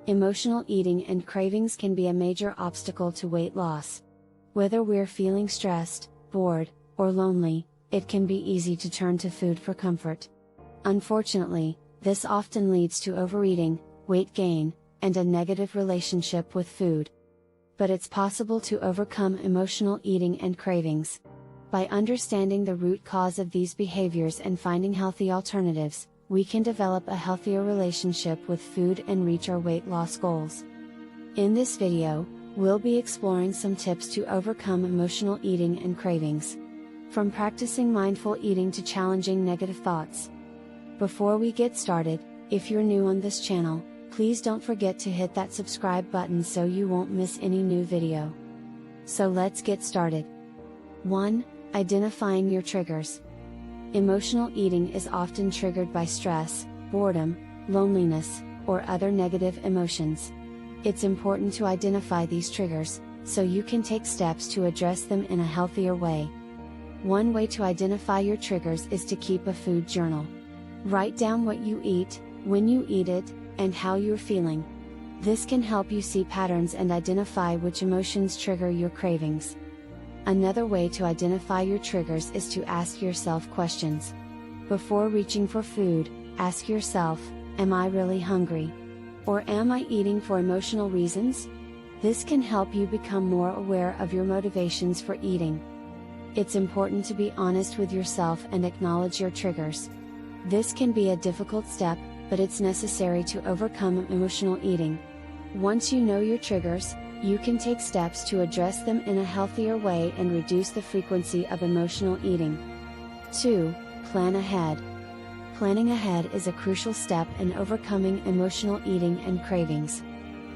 Emotional eating and cravings can be a major obstacle to weight loss. Whether we're feeling stressed, bored, or lonely, it can be easy to turn to food for comfort. Unfortunately, this often leads to overeating, weight gain, and a negative relationship with food. But it's possible to overcome emotional eating and cravings. By understanding the root cause of these behaviors and finding healthy alternatives, we can develop a healthier relationship with food and reach our weight loss goals. In this video, we'll be exploring some tips to overcome emotional eating and cravings. From practicing mindful eating to challenging negative thoughts. Before we get started, if you're new on this channel, please don't forget to hit that subscribe button so you won't miss any new video. So let's get started. 1. Identifying your triggers. Emotional eating is often triggered by stress, boredom, loneliness, or other negative emotions. It's important to identify these triggers, so you can take steps to address them in a healthier way. One way to identify your triggers is to keep a food journal. Write down what you eat, when you eat it, and how you're feeling. This can help you see patterns and identify which emotions trigger your cravings. Another way to identify your triggers is to ask yourself questions. Before reaching for food, ask yourself, am I really hungry? Or am I eating for emotional reasons? This can help you become more aware of your motivations for eating. It's important to be honest with yourself and acknowledge your triggers. This can be a difficult step, but it's necessary to overcome emotional eating. Once you know your triggers, you can take steps to address them in a healthier way and reduce the frequency of emotional eating. 2. Plan ahead. Planning ahead is a crucial step in overcoming emotional eating and cravings.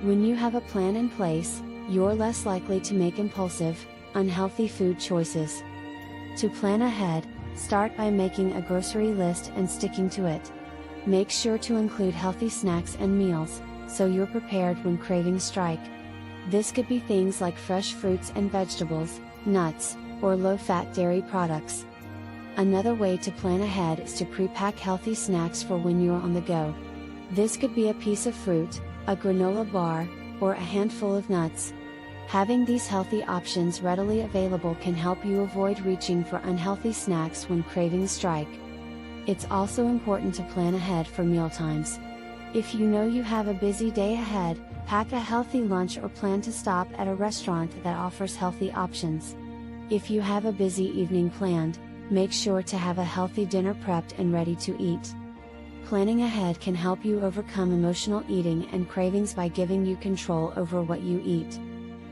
When you have a plan in place, you're less likely to make impulsive, unhealthy food choices. To plan ahead, start by making a grocery list and sticking to it. Make sure to include healthy snacks and meals, so you're prepared when cravings strike. This could be things like fresh fruits and vegetables, nuts, or low-fat dairy products. Another way to plan ahead is to pre-pack healthy snacks for when you're on the go. This could be a piece of fruit, a granola bar, or a handful of nuts. Having these healthy options readily available can help you avoid reaching for unhealthy snacks when cravings strike. It's also important to plan ahead for mealtimes. If you know you have a busy day ahead, pack a healthy lunch or plan to stop at a restaurant that offers healthy options. If you have a busy evening planned, make sure to have a healthy dinner prepped and ready to eat. Planning ahead can help you overcome emotional eating and cravings by giving you control over what you eat.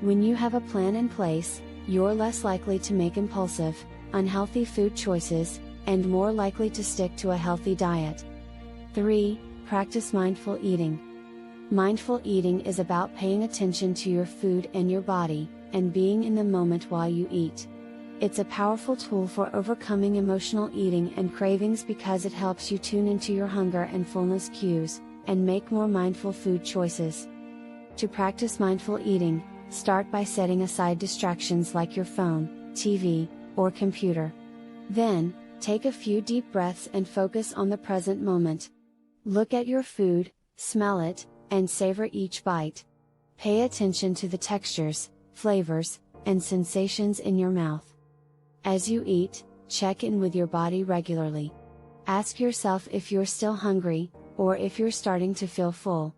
When you have a plan in place, you're less likely to make impulsive, unhealthy food choices, and more likely to stick to a healthy diet. 3. Practice mindful eating. Mindful eating is about paying attention to your food and your body, and being in the moment while you eat. It's a powerful tool for overcoming emotional eating and cravings because it helps you tune into your hunger and fullness cues, and make more mindful food choices. To practice mindful eating, start by setting aside distractions like your phone, TV, or computer. Then, take a few deep breaths and focus on the present moment. Look at your food, smell it, and savor each bite. Pay attention to the textures, flavors, and sensations in your mouth. As you eat, check in with your body regularly. Ask yourself if you're still hungry, or if you're starting to feel full.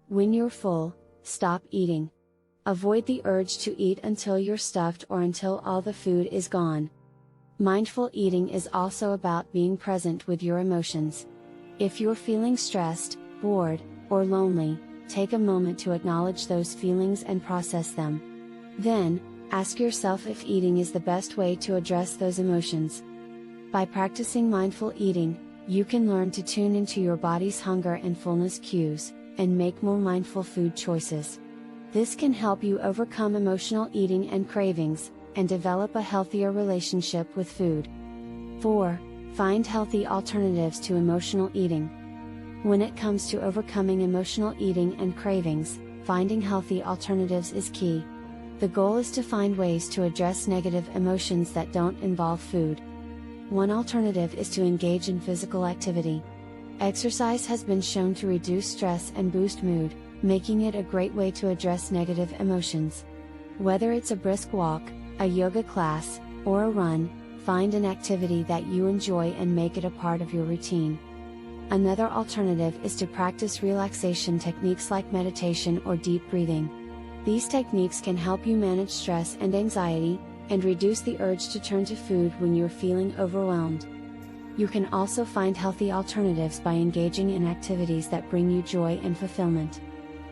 When you're full, stop eating. Avoid the urge to eat until you're stuffed or until all the food is gone. Mindful eating is also about being present with your emotions. If you're feeling stressed, bored, or lonely, take a moment to acknowledge those feelings and process them. Then, ask yourself if eating is the best way to address those emotions. By practicing mindful eating, you can learn to tune into your body's hunger and fullness cues, and make more mindful food choices. This can help you overcome emotional eating and cravings, and develop a healthier relationship with food. 4. Find healthy alternatives to emotional eating. When it comes to overcoming emotional eating and cravings, finding healthy alternatives is key. The goal is to find ways to address negative emotions that don't involve food. One alternative is to engage in physical activity. Exercise has been shown to reduce stress and boost mood, making it a great way to address negative emotions. Whether it's a brisk walk, a yoga class, or a run, find an activity that you enjoy and make it a part of your routine. Another alternative is to practice relaxation techniques like meditation or deep breathing. These techniques can help you manage stress and anxiety, and reduce the urge to turn to food when you're feeling overwhelmed. You can also find healthy alternatives by engaging in activities that bring you joy and fulfillment.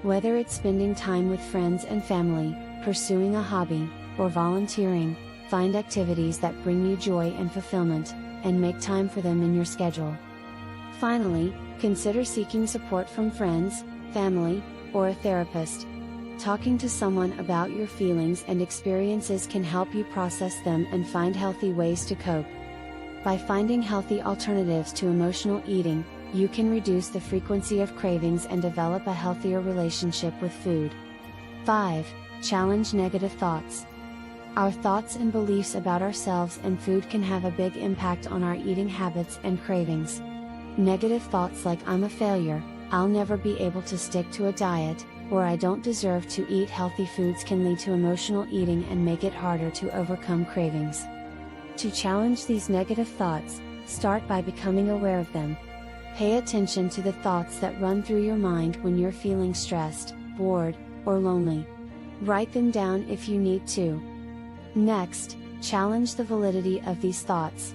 Whether it's spending time with friends and family, pursuing a hobby, or volunteering, find activities that bring you joy and fulfillment, and make time for them in your schedule. Finally, consider seeking support from friends, family, or a therapist. Talking to someone about your feelings and experiences can help you process them and find healthy ways to cope. By finding healthy alternatives to emotional eating, you can reduce the frequency of cravings and develop a healthier relationship with food. 5. Challenge negative thoughts. Our thoughts and beliefs about ourselves and food can have a big impact on our eating habits and cravings. Negative thoughts like "I'm a failure," "I'll never be able to stick to a diet," or "I don't deserve to eat healthy foods" can lead to emotional eating and make it harder to overcome cravings. To challenge these negative thoughts, start by becoming aware of them. Pay attention to the thoughts that run through your mind when you're feeling stressed, bored, or lonely. Write them down if you need to. Next, challenge the validity of these thoughts.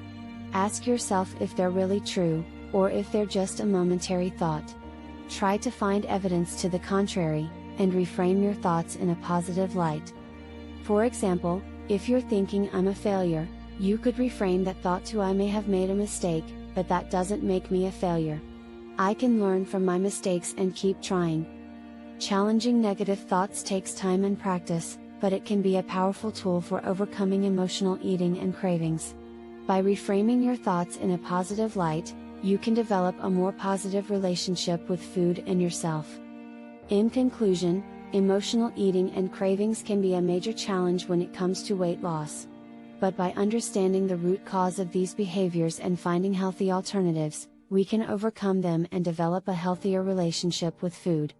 Ask yourself if they're really true, or if they're just a momentary thought. Try to find evidence to the contrary, and reframe your thoughts in a positive light. For example, if you're thinking "I'm a failure," you could reframe that thought to "I may have made a mistake, but that doesn't make me a failure. I can learn from my mistakes and keep trying." Challenging negative thoughts takes time and practice, but it can be a powerful tool for overcoming emotional eating and cravings. By reframing your thoughts in a positive light, you can develop a more positive relationship with food and yourself. In conclusion, emotional eating and cravings can be a major challenge when it comes to weight loss. But by understanding the root cause of these behaviors and finding healthy alternatives, we can overcome them and develop a healthier relationship with food.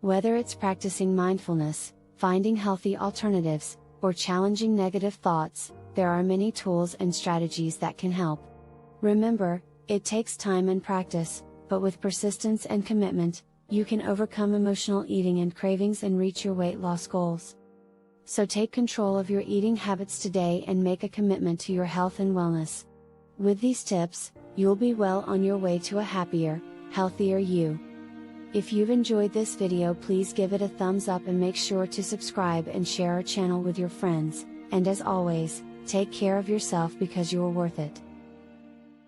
Whether it's practicing mindfulness, finding healthy alternatives, or challenging negative thoughts, there are many tools and strategies that can help. Remember, it takes time and practice, but with persistence and commitment, you can overcome emotional eating and cravings and reach your weight loss goals. So take control of your eating habits today and make a commitment to your health and wellness. With these tips, you'll be well on your way to a happier, healthier you. If you've enjoyed this video, please give it a thumbs up and make sure to subscribe and share our channel with your friends, and as always, take care of yourself because you're worth it.